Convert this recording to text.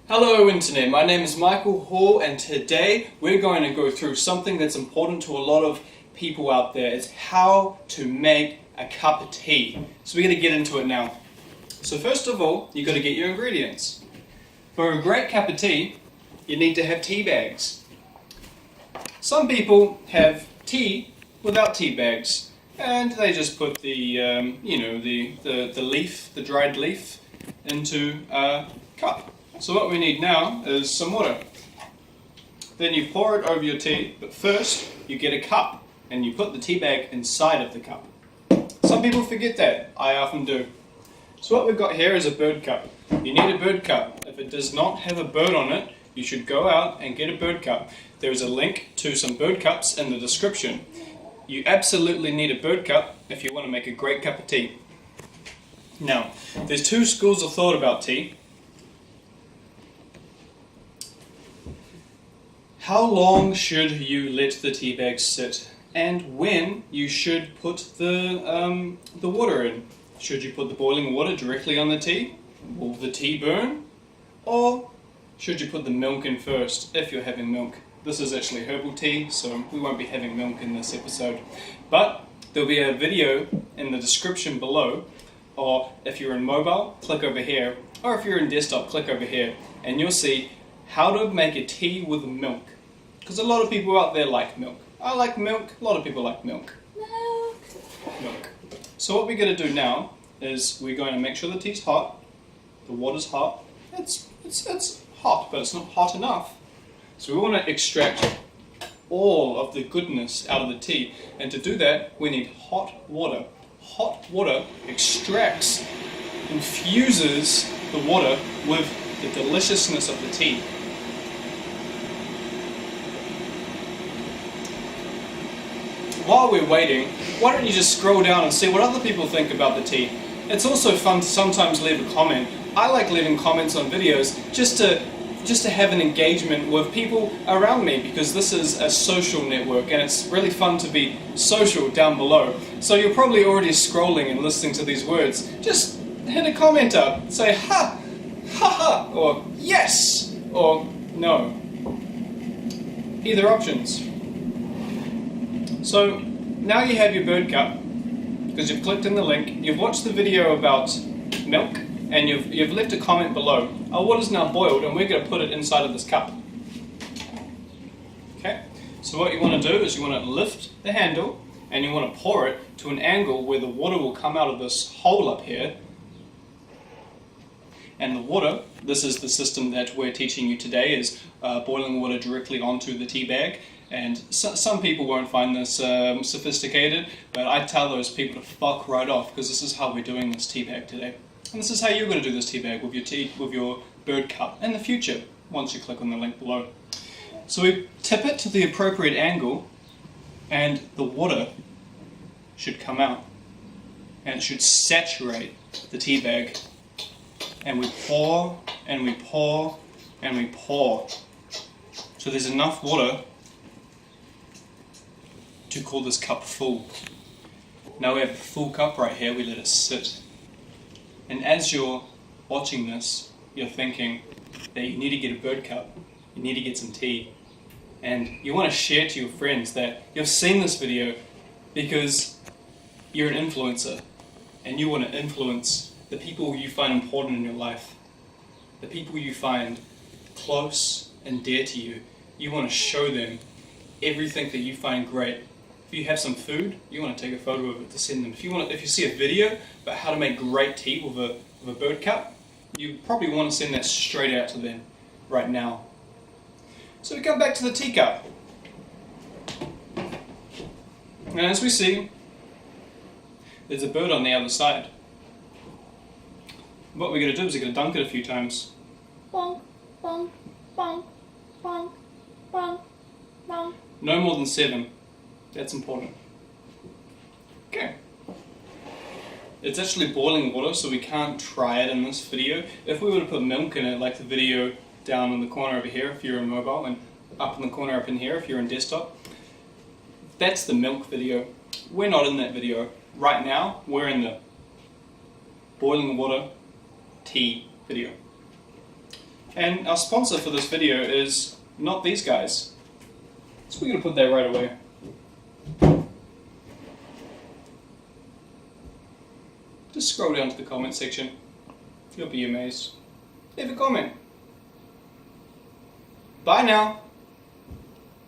Hello Internet, my name is Michael Hall and today we're going to go through something that's important to a lot of people out there. It's how to make a cup of tea. So we're going to get into it now. So first of all, you've got to get your ingredients. For a great cup of tea, you need to have tea bags. Some people have tea without tea bags and they just put the leaf, the dried leaf, into a cup. So what we need now is some water. Then you pour it over your tea, but first you get a cup and you put the tea bag inside of the cup. Some people forget that, I often do. So what we've got here is a bird cup. You need a bird cup. If it does not have a bird on it, you should go out and get a bird cup. There is a link to some bird cups in the description. You absolutely need a bird cup if you want to make a great cup of tea. Now, there's two schools of thought about tea. How long should you let the tea bag sit, and when you should put the water in? Should you put the boiling water directly on the tea? Will the tea burn? Or should you put the milk in first, if you're having milk? This is actually herbal tea, so we won't be having milk in this episode. But there'll be a video in the description below, or if you're in mobile, click over here, or if you're in desktop, click over here, and you'll see how to make a tea with milk. Because a lot of people out there like milk. I like milk, a lot of people like milk. Milk. So what we're going to do now is we're going to make sure the tea's hot, the water's hot. It's hot, but it's not hot enough. So we want to extract all of the goodness out of the tea, and to do that we need hot water. Hot water extracts, infuses the water with the deliciousness of the tea. While we're waiting, why don't you just scroll down and see what other people think about the tea. It's also fun to sometimes leave a comment. I like leaving comments on videos just to have an engagement with people around me, because this is a social network and it's really fun to be social down below. So you're probably already scrolling and listening to these words. Just hit a comment up, say ha, ha ha, or yes, or no. Either options. So now you have your bird cup, because you've clicked in the link, you've watched the video about milk, and you've left a comment below. Our water's now boiled and we're going to put it inside of this cup. Okay, so what you want to do is you want to lift the handle and you want to pour it to an angle where the water will come out of this hole up here. And the water, this is the system that we're teaching you today, is boiling water directly onto the tea bag. And some people won't find this sophisticated, but I tell those people to fuck right off, because this is how we're doing this tea bag today. And this is how you're going to do this tea bag with your bird cup in the future, once you click on the link below. So we tip it to the appropriate angle, and the water should come out, and it should saturate the tea bag. And we pour, and we pour, and we pour. So there's enough water to call this cup full. Now we have a full cup right here, we let it sit. And as you're watching this, you're thinking that you need to get a bird cup, you need to get some tea, and you want to share to your friends that you've seen this video because you're an influencer and you want to influence the people you find important in your life, the people you find close and dear to you. You want to show them everything that you find great. If you have some food, you want to take a photo of it to send them. If you see a video about how to make great tea with a bird cup, you probably want to send that straight out to them right now. So we come back to the teacup. And as we see, there's a bird on the other side. What we're going to do is we're going to dunk it a few times. Bonk, bonk, bonk, bonk, bonk, bonk. No more than 7. That's important. Okay. It's actually boiling water, so we can't try it in this video. If we were to put milk in it, like the video down in the corner over here if you're in mobile, and up in the corner up in here if you're in desktop, that's the milk video. We're not in that video. Right now, we're in the boiling water tea video. And our sponsor for this video is not these guys. So we're going to put that right away. Just scroll down to the comment section. You'll be amazed. Leave a comment. Bye now.